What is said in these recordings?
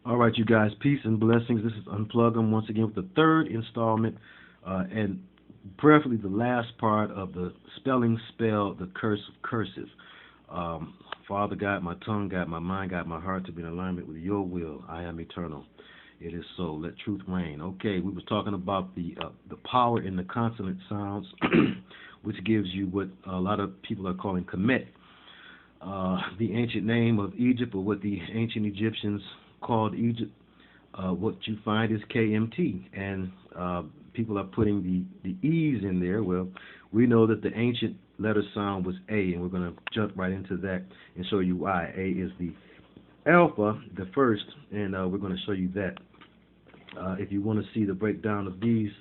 All right, you guys, peace and blessings. This is Unplug 'em once again with the third installment, and prayerfully the last part of the spelling spell, the curse of cursive. Father, guide my tongue, guide my mind, guide my heart to be in alignment with your will. I am eternal. It is so. Let truth reign. Okay, we was talking about the power in the consonant sounds, which gives you what a lot of people are calling Kemet, the ancient name of Egypt, or what the ancient Egyptians called Egypt. What you find is KMT, and people are putting the E's in there. Well, we know that the ancient letter sound was A, and we're going to jump right into that and show you why. A is the alpha, the first, and we're going to show you that. If you want to see the breakdown of these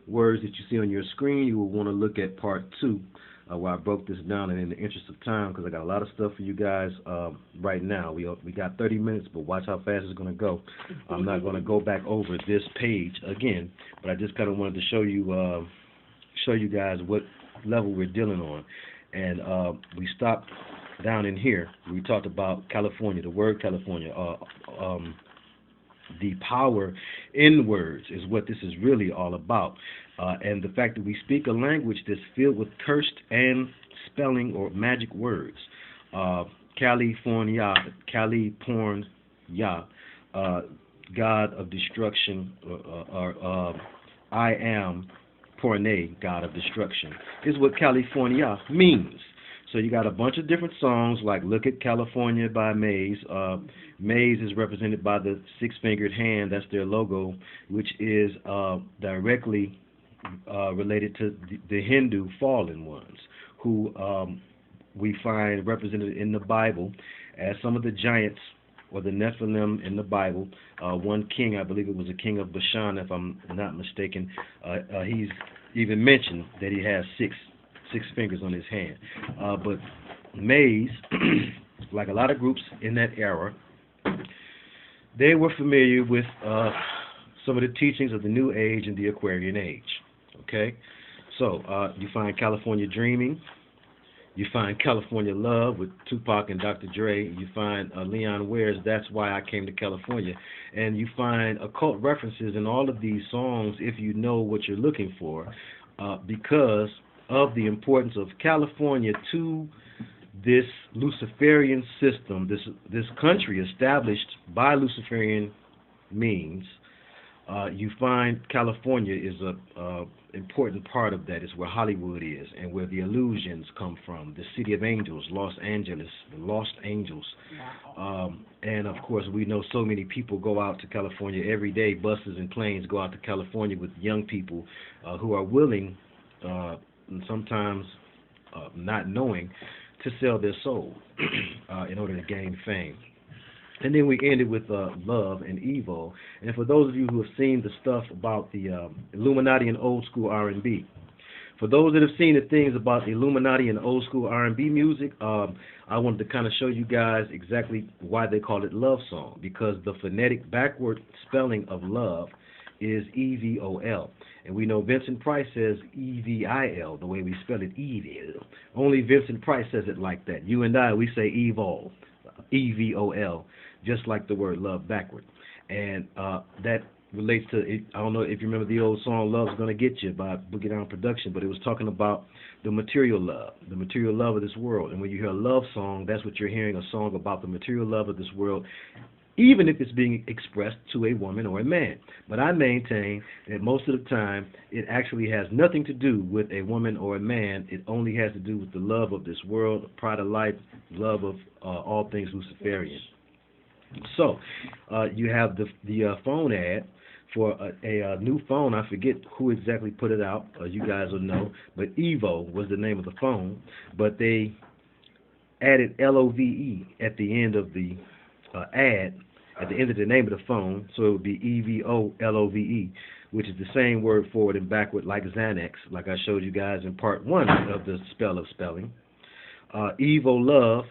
words that you see on your screen, you will want to look at part 2, where I broke this down, and in the interest of time, because I got a lot of stuff for you guys right now. We got 30 minutes, but watch how fast it's going to go. I'm not going to go back over this page again, but I just kind of wanted to show you guys what level we're dealing on. And we stopped down in here. We talked about California, the word California. The power in words is what this is really all about. And the fact that we speak a language that's filled with cursed and spelling or magic words. California, God of destruction, or I am Porne, God of destruction, is what California means. So you got a bunch of different songs like Look at California by Maze. Maze is represented by the six-fingered hand. That's their logo, which is directly related to the Hindu fallen ones, who we find represented in the Bible as some of the giants or the Nephilim in the Bible. One king, I believe it was a king of Bashan, if I'm not mistaken, he's even mentioned that he has six fingers on his hand. But Maze, like a lot of groups in that era, they were familiar with some of the teachings of the New Age and the Aquarian Age. Okay? So you find California Dreaming. You find California Love with Tupac and Dr. Dre. You find Leon Ware's That's Why I Came to California. And you find occult references in all of these songs if you know what you're looking for, because of the importance of California to this Luciferian system, this country established by Luciferian means. You find California is a important part of that. It's where Hollywood is and where the illusions come from. The City of Angels, Los Angeles, the Lost Angels. Wow. And of course, we know so many people go out to California every day. Buses and planes go out to California with young people who are willing, and sometimes not knowing, to sell their soul in order to gain fame. And then we ended with Love and Evil. And for those of you who have seen the stuff about the Illuminati and old school R&B, for those that have seen the things about the Illuminati and old school R&B music, I wanted to kind of show you guys exactly why they call it love song, because the phonetic backward spelling of love is E-V-O-L. And we know Vincent Price says E-V-I-L, the way we spell it, evil. Only Vincent Price says it like that. You and I, we say evil, E-V-O-L, just like the word love backward. And that relates to, I don't know if you remember the old song Love's Gonna Get You by Boogie Down Production, but it was talking about the material love of this world. And when you hear a love song, that's what you're hearing, a song about the material love of this world, even if it's being expressed to a woman or a man. But I maintain that most of the time, it actually has nothing to do with a woman or a man. It only has to do with the love of this world, pride of life, love of all things Luciferian. So, you have the phone ad for a new phone. I forget who exactly put it out. You guys will know. But Evo was the name of the phone. But they added L-O-V-E at the end of the ad, at the end of the name of the phone, so it would be E-V-O-L-O-V-E, which is the same word forward and backward like Xanax, like I showed you guys in part 1 of the spell of spelling. Evo Love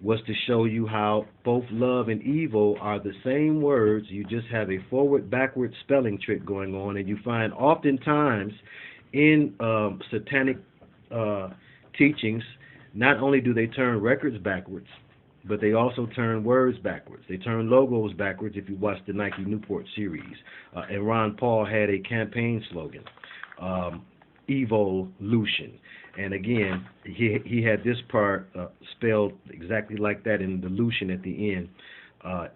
was to show you how both love and evil are the same words. You just have a forward-backward spelling trick going on, and you find oftentimes in satanic teachings, not only do they turn records backwards, but they also turn words backwards. They turn logos backwards if you watch the Nike Newport series. And Ron Paul had a campaign slogan, evolution. And again, he had this part spelled exactly like that in the lution at the end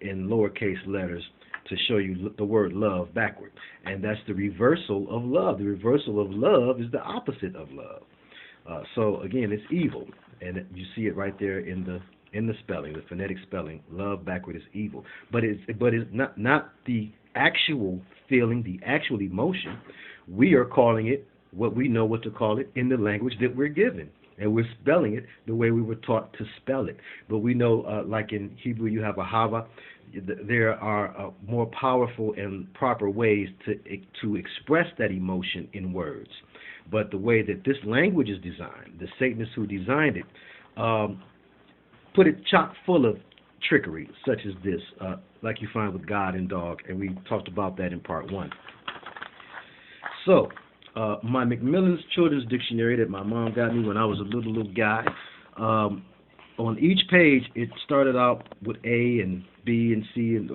in lowercase letters to show you the word love backward. And that's the reversal of love. The reversal of love is the opposite of love. So again, it's evil, and you see it right there in the spelling, the phonetic spelling. Love backward is evil, but it's not the actual feeling, the actual emotion. We are calling it what we know what to call it in the language that we're given, and we're spelling it the way we were taught to spell it. But we know, like in Hebrew, you have a hava. There are more powerful and proper ways to express that emotion in words. But the way that this language is designed, the Satanists who designed it, put it chock full of trickery, such as this, like you find with God and dog, and we talked about that in part 1. So, my Macmillan's Children's Dictionary that my mom got me when I was a little guy, on each page it started out with A and B and C and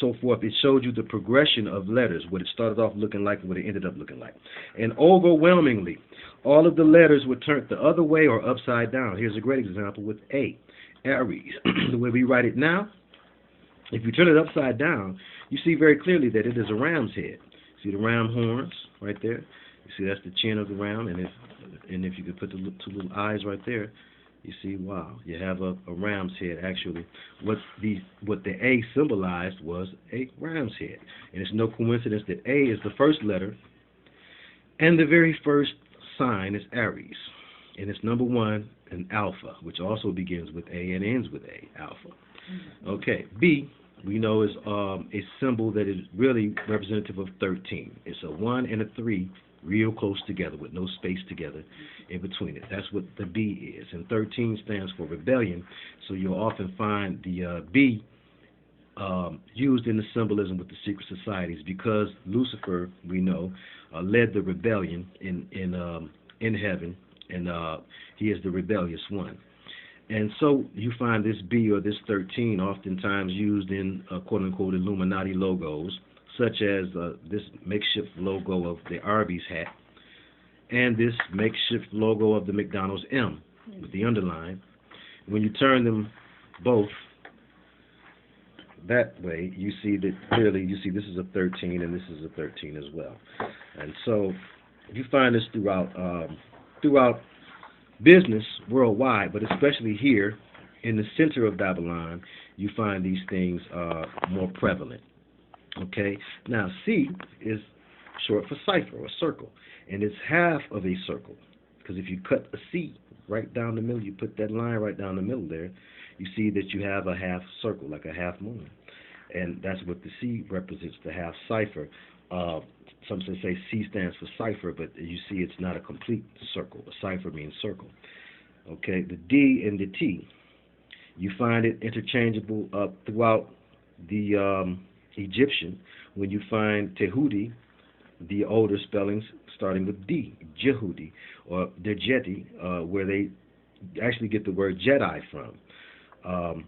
so forth. It showed you the progression of letters, what it started off looking like and what it ended up looking like. And overwhelmingly, all of the letters were turned the other way or upside down. Here's a great example with A, Aries. The way we write it now, if you turn it upside down, you see very clearly that it is a ram's head. See the ram horns right there? You see that's the chin of the ram, and if you could put the two little eyes right there, you see, wow, you have a ram's head. Actually, what the A symbolized was a ram's head. And it's no coincidence that A is the first letter, and the very first sign is Aries. And it's number 1 in Alpha, which also begins with A and ends with A, Alpha. Okay, B, we know is a symbol that is really representative of 13. It's a 1 and a 3 real close together with no space together in between it. That's what the B is. And 13 stands for rebellion, so you'll often find the B used in the symbolism with the secret societies, because Lucifer, we know, led the rebellion in heaven, and he is the rebellious one. And so you find this B or this 13 oftentimes used in quote-unquote Illuminati logos, such as this makeshift logo of the Arby's hat and this makeshift logo of the McDonald's M with the underline. When you turn them both that way, you see that clearly, you see this is a 13 and this is a 13 as well. And so you find this throughout business worldwide, but especially here in the center of Babylon, you find these things more prevalent. Okay, now C is short for cipher or circle, and it's half of a circle, because if you cut a C right down the middle, you put that line right down the middle there, you see that you have a half circle, like a half moon, and that's what the C represents, the half cipher. Some say C stands for cipher, but you see it's not a complete circle. A cipher means circle. Okay, the D and the T, you find it interchangeable throughout the Egyptian. When you find Tehudi, the older spellings starting with D, Jehudi, or Dejeti, where they actually get the word Jedi from.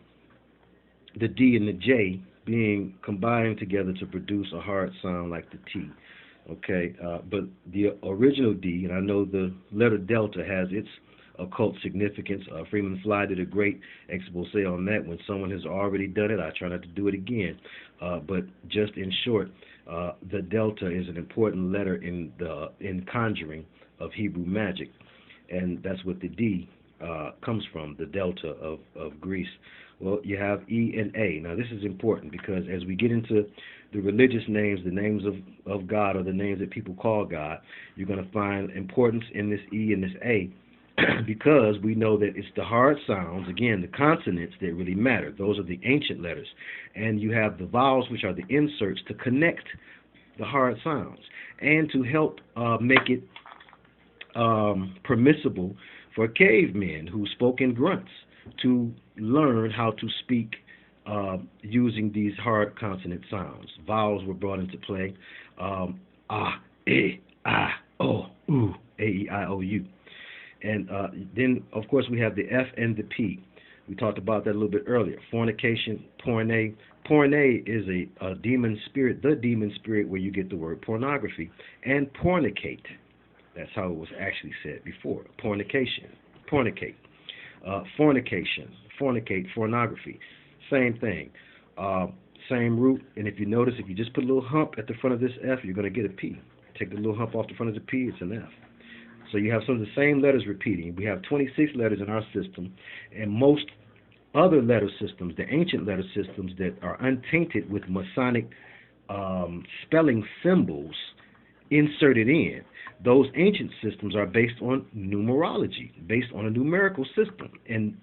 The D and the J being combined together to produce a hard sound like the T. Okay, but the original D, and I know the letter delta has its occult significance. Freeman Fly did a great expose on that. When someone has already done it, I try not to do it again. But just in short, the delta is an important letter in conjuring of Hebrew magic, and that's what the D comes from, the delta of Greece. Well, you have E and A. Now, this is important because as we get into the religious names, the names of God, or the names that people call God, you're going to find importance in this E and this A, because we know that it's the hard sounds, again, the consonants that really matter. Those are the ancient letters. And you have the vowels, which are the inserts, to connect the hard sounds and to help make it permissible for cavemen who spoke in grunts to learn how to speak using these hard consonant sounds. Vowels were brought into play. Ah, E, I, O, U, A, E, I, O, U. And then, of course, we have the F and the P. We talked about that a little bit earlier. Fornication, porne. Porne is a demon spirit, the demon spirit where you get the word pornography. And pornicate. That's how it was actually said before. Pornication. Pornicate. Fornication. Fornicate. Pornography. Same thing. Same root. And if you notice, if you just put a little hump at the front of this F, you're going to get a P. Take the little hump off the front of the P, it's an F. So you have some of the same letters repeating. We have 26 letters in our system, and most other letter systems, the ancient letter systems that are untainted with Masonic spelling symbols inserted in, those ancient systems are based on numerology, based on a numerical system. And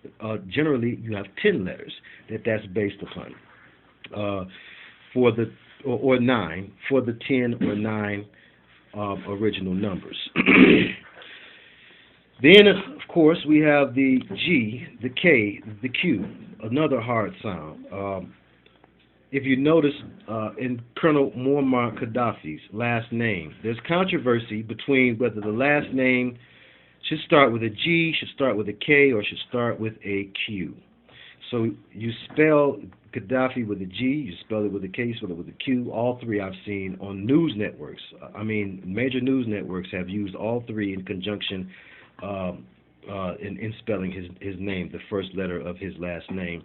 generally, you have 10 letters that's based upon. For the or 9 for the 10 or 9 original numbers. Then, of course, we have the G, the K, the Q, another hard sound. If you notice in Colonel Muammar Gaddafi's last name, there's controversy between whether the last name should start with a G, should start with a K, or should start with a Q. So you spell Gaddafi with a G, you spell it with a K, you spell it with a Q. All three I've seen on news networks. I mean, major news networks have used all three in conjunction in spelling his name, the first letter of his last name.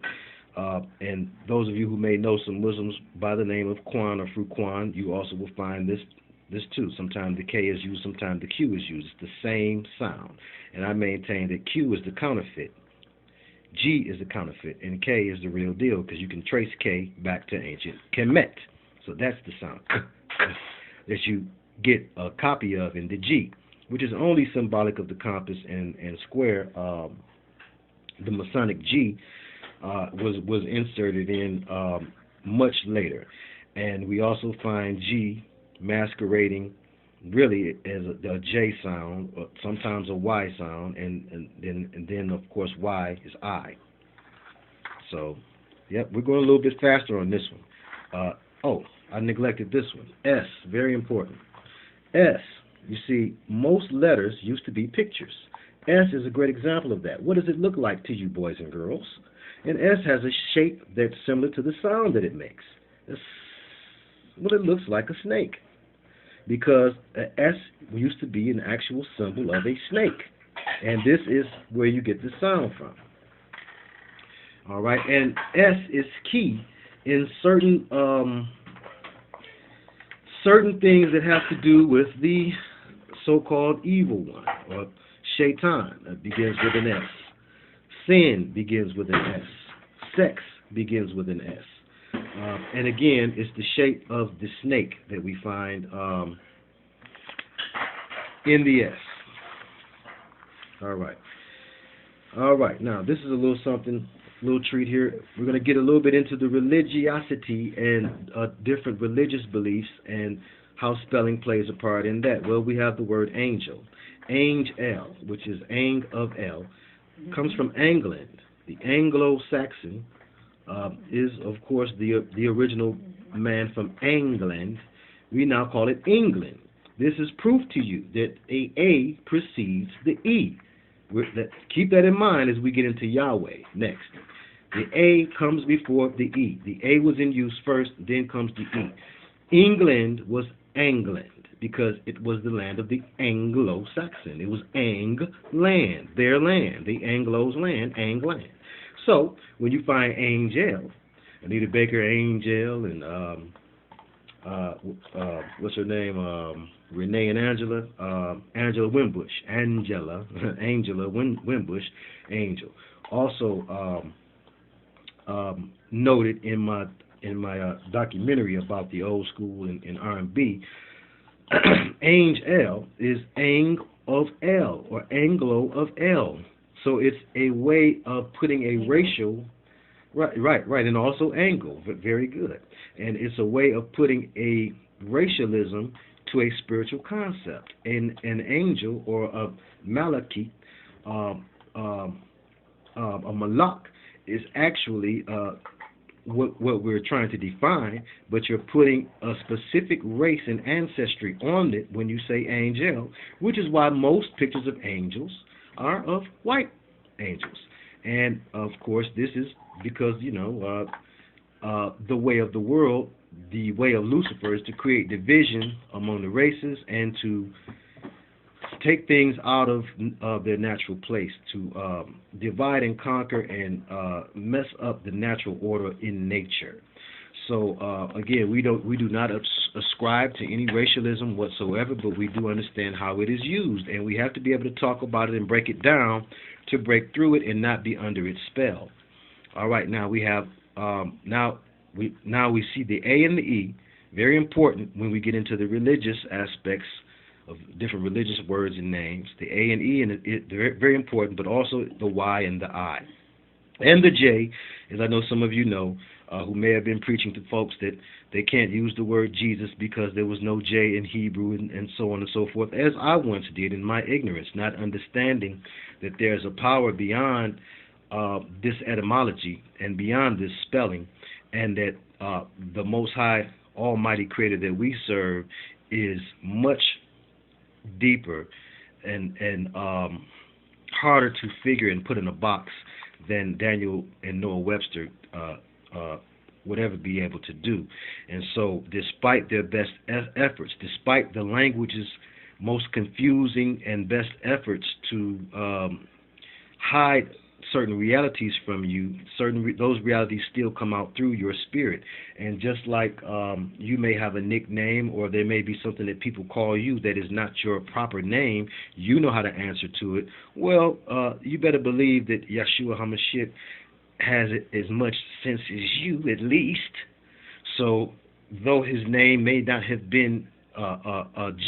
And those of you who may know some Muslims by the name of Kwan or Fuquan, you also will find this too. Sometimes the K is used, sometimes the Q is used. It's the same sound. And I maintain that Q is the counterfeit. G is the counterfeit, and K is the real deal, because you can trace K back to ancient Kemet. So that's the sound that you get a copy of in the G, which is only symbolic of the compass and square. The Masonic G was inserted in much later. And we also find G masquerading really as a J sound, or sometimes a Y sound, and then of course Y is I. So, yep, we're going a little bit faster on this one. I neglected this one. S, very important. S, you see, most letters used to be pictures. S is a great example of that. What does it look like to you, boys and girls? And S has a shape that's similar to the sound that it makes. Well, it looks like a snake, because S used to be an actual symbol of a snake. And this is where you get the sound from. All right, and S is key in certain things that have to do with the so-called evil one, or Shaitan, that begins with an S. Sin begins with an S. Sex begins with an S. And again, it's the shape of the snake that we find in the S. All right. All right. Now, this is a little something, little treat here. We're going to get a little bit into the religiosity and different religious beliefs and how spelling plays a part in that. Well, we have the word angel. Angel, which is Ang of El, comes from England. The Anglo-Saxon is, of course, the original man from England. We now call it England. This is proof to you that A precedes the E. Keep that in mind as we get into Yahweh next. The A comes before the E. The A was in use first, then comes the E. England was England because it was the land of the Anglo-Saxon. It was Ang land, their land, the Anglo's land, Ang land. So when you find Angel, Anita Baker Angel, and what's her name? Renee and Angela Wimbush, Angela Wimbush, Angel. Also noted in my documentary about the old school in R&B, Angel is Ang of L, or Anglo of L. So it's a way of putting a racial, right, and also angle, but very good. And it's a way of putting a racialism to a spiritual concept. An angel, or a malaki, a malak, is actually what we're trying to define, but you're putting a specific race and ancestry on it when you say angel, which is why most pictures of angels are of white angels. And of course, this is because the way of the world, the way of Lucifer is to create division among the races and to take things out of their natural place, to divide and conquer and mess up the natural order in nature. So again, we do not ascribe to any racialism whatsoever, but we do understand how it is used, and we have to be able to talk about it and break it down to break through it and not be under its spell. All right, now we have now we see the A and the E, very important when we get into the religious aspects of different religious words and names. The A and E, and they're very important, but also the Y and the I. And the J, as I know some of you know, who may have been preaching to folks that they can't use the word Jesus because there was no J in Hebrew and so on and so forth, as I once did in my ignorance, not understanding that there's a power beyond this etymology and beyond this spelling, and that the Most High Almighty Creator that we serve is much deeper and harder to figure and put in a box than Daniel and Noah Webster would ever be able to do. And so, despite their best efforts, despite the language's most confusing and best efforts to hide certain realities from you, those realities still come out through your spirit. And just like you may have a nickname, or there may be something that people call you that is not your proper name, you know how to answer to it. Well, you better believe that Yeshua HaMashiach has as much sense as you, at least. So, though his name may not have been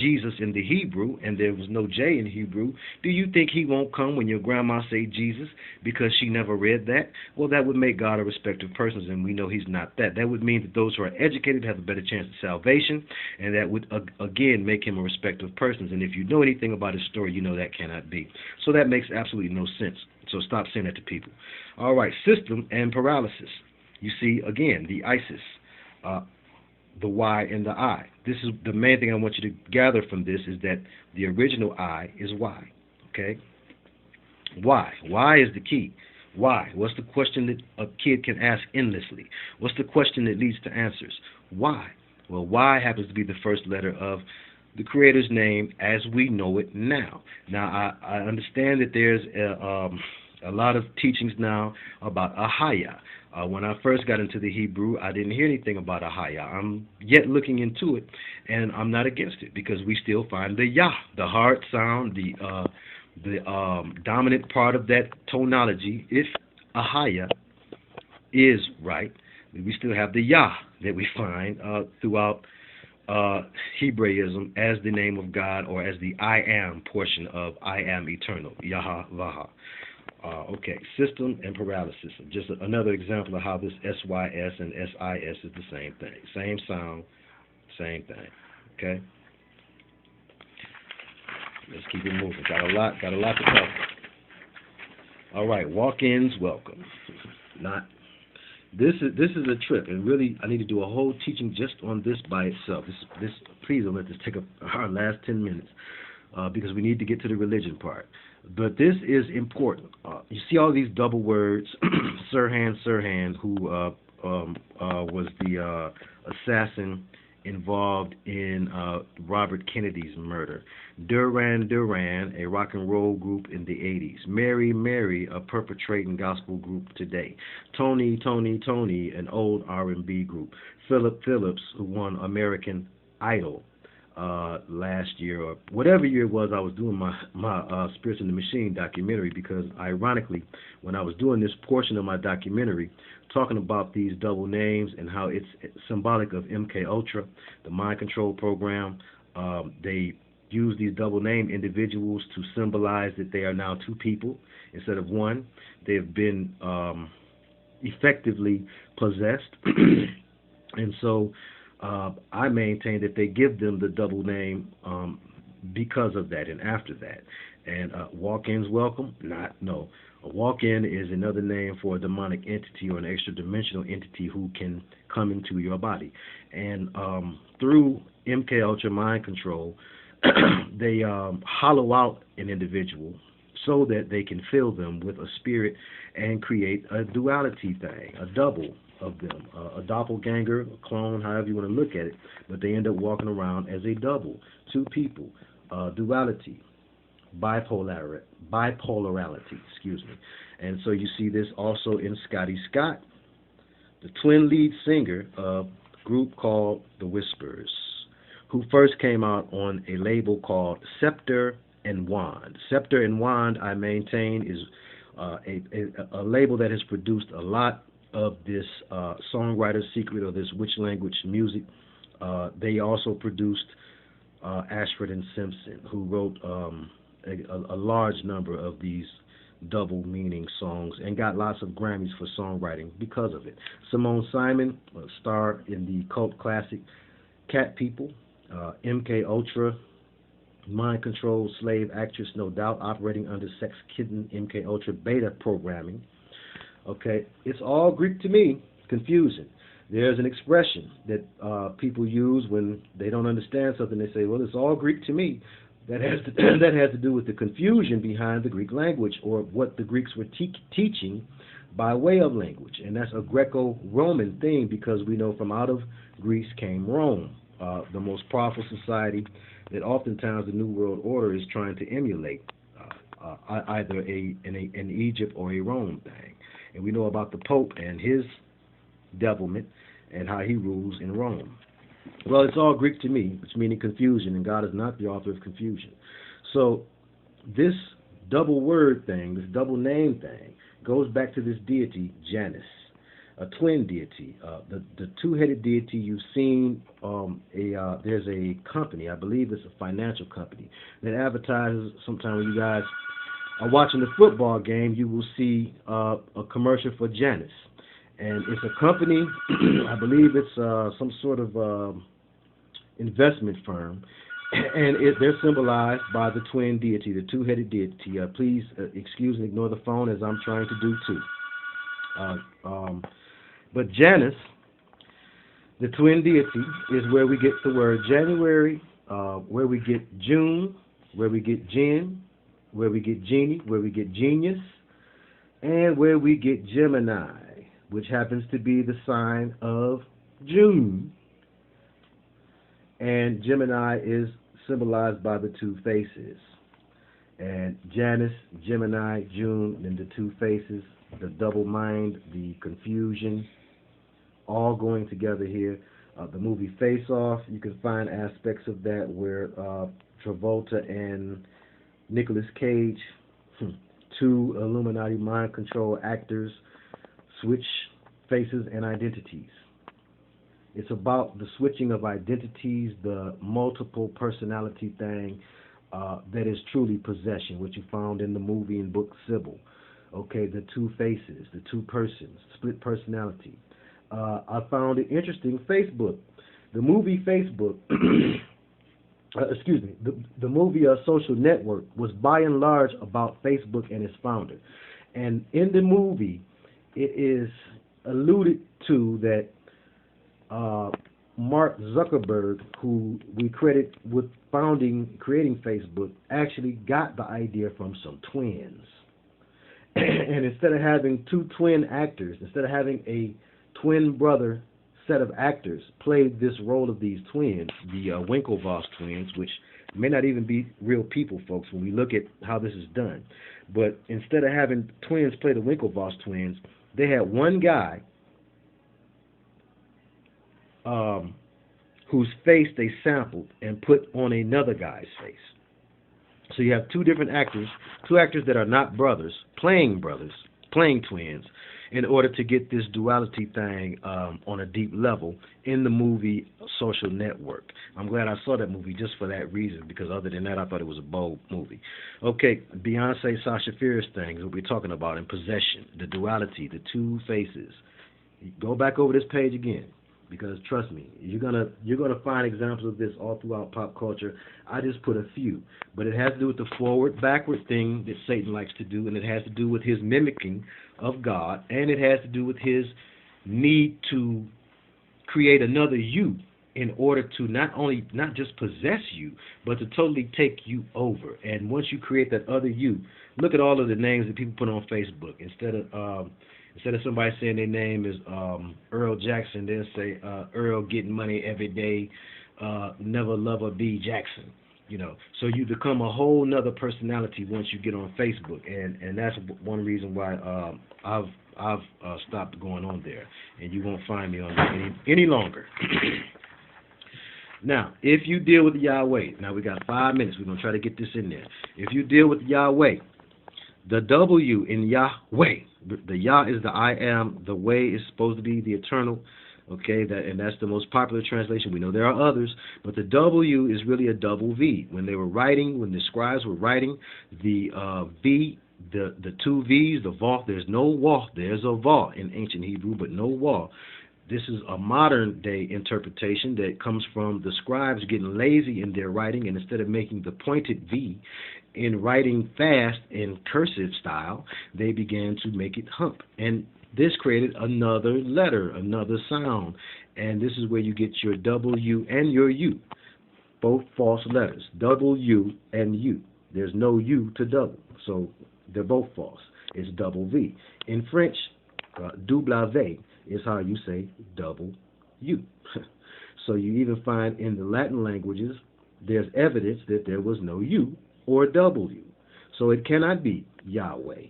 Jesus in the Hebrew, and there was no J in Hebrew, do you think he won't come when your grandma say Jesus because she never read that? Well, that would make God a respecter of persons, and we know he's not that. That would mean that those who are educated have a better chance of salvation, and that would, again, make him a respecter of persons. And if you know anything about his story, you know that cannot be. So that makes absolutely no sense. So stop saying that to people. All right, system and paralysis. You see, again, the ISIS, the Y and the I. This is the main thing I want you to gather from this, is that the original I is Y. Okay? Why? Why is the key. Why? What's the question that a kid can ask endlessly? What's the question that leads to answers? Why? Well, Y happens to be the first letter of the Creator's name as we know it now. Now, I understand that there's a lot of teachings now about Ahaya. When I first got into the Hebrew, I didn't hear anything about Ahaya. I'm yet looking into it, and I'm not against it, because we still find the Yah, the hard sound, the dominant part of that tonology. If Ahaya is right, we still have the Yah that we find throughout Hebraism as the name of God, or as the I am portion of I am eternal, Yahweh. Okay, system and paralysis. Just another example of how this SYS and SIS is the same thing. Same sound, same thing. Okay? Let's keep it moving. Got a lot to talk about. All right, walk-ins welcome. This is a trip, and really I need to do a whole teaching just on this by itself. This please don't let this take up our last 10 minutes, because we need to get to the religion part. But this is important. You see all these double words. Sirhan, who was the assassin involved in Robert Kennedy's murder. Duran, a rock and roll group in the 80s. Mary, a perpetrating gospel group today. Tony, an old R&B group. Philip Phillips, who won American Idol last year, or whatever year it was. I was doing my Spirits in the Machine documentary, because ironically, when I was doing this portion of my documentary, talking about these double names and how it's symbolic of MK Ultra, the mind control program, they use these double name individuals to symbolize that they are now two people instead of one. They have been effectively possessed, and so I maintain that they give them the double name because of that and after that. And walk-ins welcome? No. A walk-in is another name for a demonic entity or an extra-dimensional entity who can come into your body. And through MK Ultra mind control, they hollow out an individual so that they can fill them with a spirit and create a duality thing, a double of them, a doppelganger, a clone, however you want to look at it, but they end up walking around as a double, two people, duality, bipolarity, excuse me. And so you see this also in Scotty Scott, the twin lead singer of a group called The Whispers, who first came out on a label called Scepter and Wand. Scepter and Wand, I maintain, is a label that has produced a lot of this songwriter's secret, or this which language music. They also produced Ashford and Simpson, who wrote a large number of these double meaning songs and got lots of Grammys for songwriting because of it. Simone Simon, a star in the cult classic Cat People, MK Ultra, mind controlled slave actress, no doubt, operating under sex kitten MK Ultra beta programming. Okay, it's all Greek to me, confusing. There's an expression that people use when they don't understand something. They say, well, it's all Greek to me. That has to do with the confusion behind the Greek language, or what the Greeks were teaching by way of language. And that's a Greco-Roman thing, because we know from out of Greece came Rome, the most powerful society that oftentimes the New World Order is trying to emulate, either an Egypt or a Rome thing. And we know about the Pope and his devilment and how he rules in Rome. Well, it's all Greek to me, which meaning confusion, and God is not the author of confusion. So this double word thing, this double name thing, goes back to this deity, Janus, a twin deity. The two-headed deity you've seen, there's a company, I believe it's a financial company, that advertises. Sometime when you guys are watching the football game, you will see a commercial for Janus. And it's a company, I believe it's some sort of investment firm, and they're symbolized by the twin deity, the two-headed deity. Please excuse and ignore the phone, as I'm trying to do too. But Janus, the twin deity, is where we get the word January, where we get June, where we get Jin, where we get genie, where we get genius, and where we get Gemini, which happens to be the sign of June. And Gemini is symbolized by the two faces. And Janus, Gemini, June, and the two faces, the double mind, the confusion, all going together here. The movie Face Off, you can find aspects of that where Travolta and Nicolas Cage, two Illuminati mind control actors, switch faces and identities. It's about the switching of identities, the multiple personality thing that is truly possession, which you found in the movie and book Sybil. Okay, the two faces, the two persons, split personality. I found it interesting, Facebook. The movie Facebook, the movie Social Network was by and large about Facebook and its founder. And in the movie, it is alluded to that Mark Zuckerberg, who we credit with creating Facebook, actually got the idea from some twins. And instead of having two twin actors, instead of having a twin brother set of actors play this role of these twins, the Winklevoss twins, which may not even be real people, folks, when we look at how this is done. But instead of having twins play the Winklevoss twins, they had one guy whose face they sampled and put on another guy's face. So you have two different actors, two actors that are not brothers, playing twins, in order to get this duality thing on a deep level in the movie Social Network. I'm glad I saw that movie just for that reason, because other than that, I thought it was a bold movie. Okay, Beyonce, Sasha Fierce thing, what we're talking about in Possession, the duality, the two faces. Go back over this page again, because trust me, you're gonna find examples of this all throughout pop culture. I just put a few, but it has to do with the forward-backward thing that Satan likes to do, and it has to do with his mimicking of God, and it has to do with his need to create another you in order to not just possess you, but to totally take you over. And once you create that other you, look at all of the names that people put on Facebook. Instead of somebody saying their name is Earl Jackson, they'll say Earl getting money every day, never lover B Jackson. So you become a whole nother personality once you get on Facebook, and that's one reason why I've stopped going on there, and you won't find me on there any longer. Now, if you deal with Yahweh, now we got 5 minutes. We're going to try to get this in there. If you deal with Yahweh, the W in Yahweh, the Yah is the I am, the way is supposed to be the eternal, okay, and that's the most popular translation. We know there are others, but the W is really a double V. When the scribes were writing, the V, the two V's, the Vav, there's no Wah, there's a Vav in ancient Hebrew, but no Wah. This is a modern day interpretation that comes from the scribes getting lazy in their writing, and instead of making the pointed V in writing fast in cursive style, they began to make it hump. And this created another letter, another sound. And this is where you get your W and your U, both false letters, W and U. There's no U to double, so they're both false. It's double V. In French, double V is how you say double U. So you even find in the Latin languages, there's evidence that there was no U or W. So it cannot be Yahweh.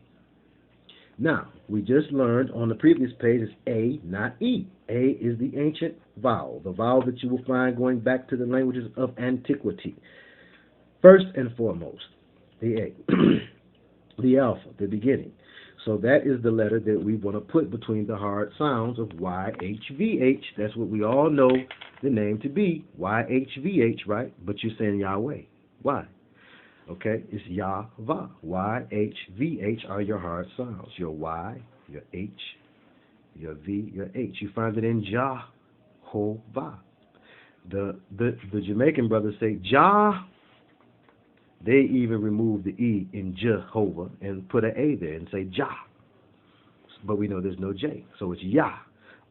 Now, we just learned on the previous page is A, not E. A is the ancient vowel, the vowel that you will find going back to the languages of antiquity. First and foremost, the A, the alpha, the beginning. So that is the letter that we want to put between the hard sounds of YHVH. That's what we all know the name to be, YHVH, right? But you're saying Yahweh. Why? Okay, it's Yahvah. YHVH are your hard sounds. Your Y, your H, your V, your H. You find it in Jehovah. The Jamaican brothers say Jah. They even remove the E in Jehovah and put an A there and say Jah. But we know there's no J, so it's Yah.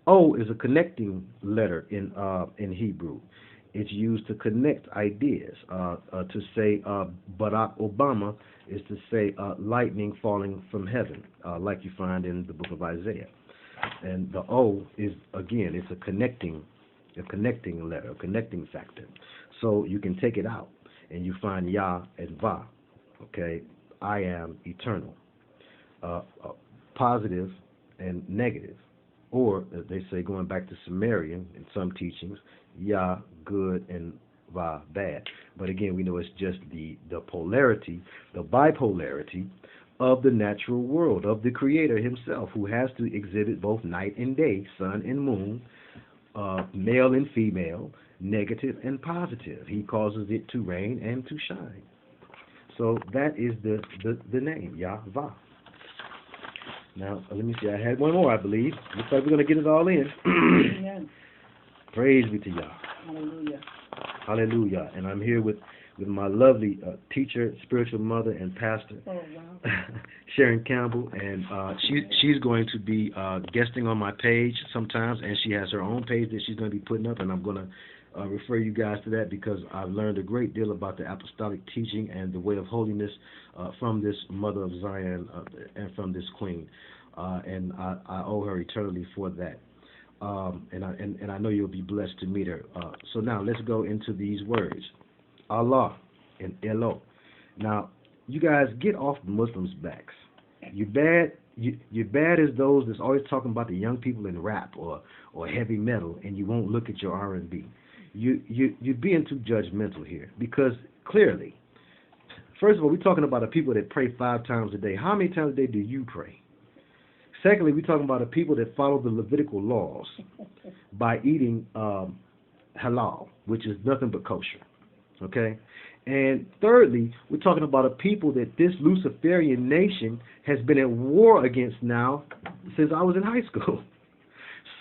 O is a connecting letter in Hebrew. It's used to connect ideas. To say Barack Obama is to say lightning falling from heaven, like you find in the book of Isaiah. And the O is, again, it's a connecting letter, a connecting factor. So you can take it out, and you find Yah and Va. Okay, I am eternal, positive and negative, or as they say, going back to Sumerian in some teachings, Yah good and Va bad. But again, we know it's just the polarity, the bipolarity of the natural world, of the Creator Himself, who has to exhibit both night and day, sun and moon, male and female, negative and positive. He causes it to rain and to shine. So that is the name, Yahvah. Now, let me see. I had one more, I believe. Looks like we're going to get it all in. Amen. Praise be to Yah. Hallelujah. Hallelujah. And I'm here with my lovely teacher, spiritual mother, and pastor, Sharon Campbell. And she's going to be guesting on my page sometimes, and she has her own page that she's going to be putting up, and I'm going to refer you guys to that because I've learned a great deal about the apostolic teaching and the way of holiness from this mother of Zion and from this queen. And I owe her eternally for that. And I know you'll be blessed to meet her. So now let's go into these words. Allah and Elo. Now, you guys get off the Muslims' backs. You're bad as those that's always talking about the young people in rap or heavy metal, and you won't look at your R&B. You're being too judgmental here because clearly, first of all, we're talking about the people that pray 5 times a day. How many times a day do you pray? Secondly, we're talking about the people that follow the Levitical laws by eating halal, which is nothing but kosher. Okay? And thirdly, we're talking about a people that this Luciferian nation has been at war against now since I was in high school.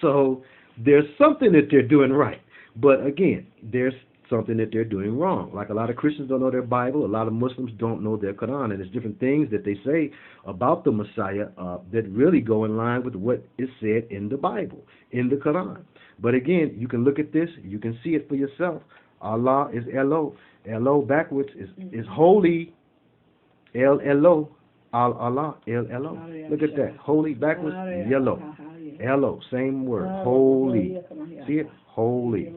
So there's something that they're doing right. But again, there's something that they're doing wrong. Like a lot of Christians don't know their Bible, a lot of Muslims don't know their Quran, and there's different things that they say about the Messiah that really go in line with what is said in the Bible, in the Quran. But again, you can look at this, you can see it for yourself. Allah is Elo. Elo backwards is holy. El Elo. Allah. El Elo. Look at that. Holy backwards, yellow. Elo. Same word. Holy. See it? Holy.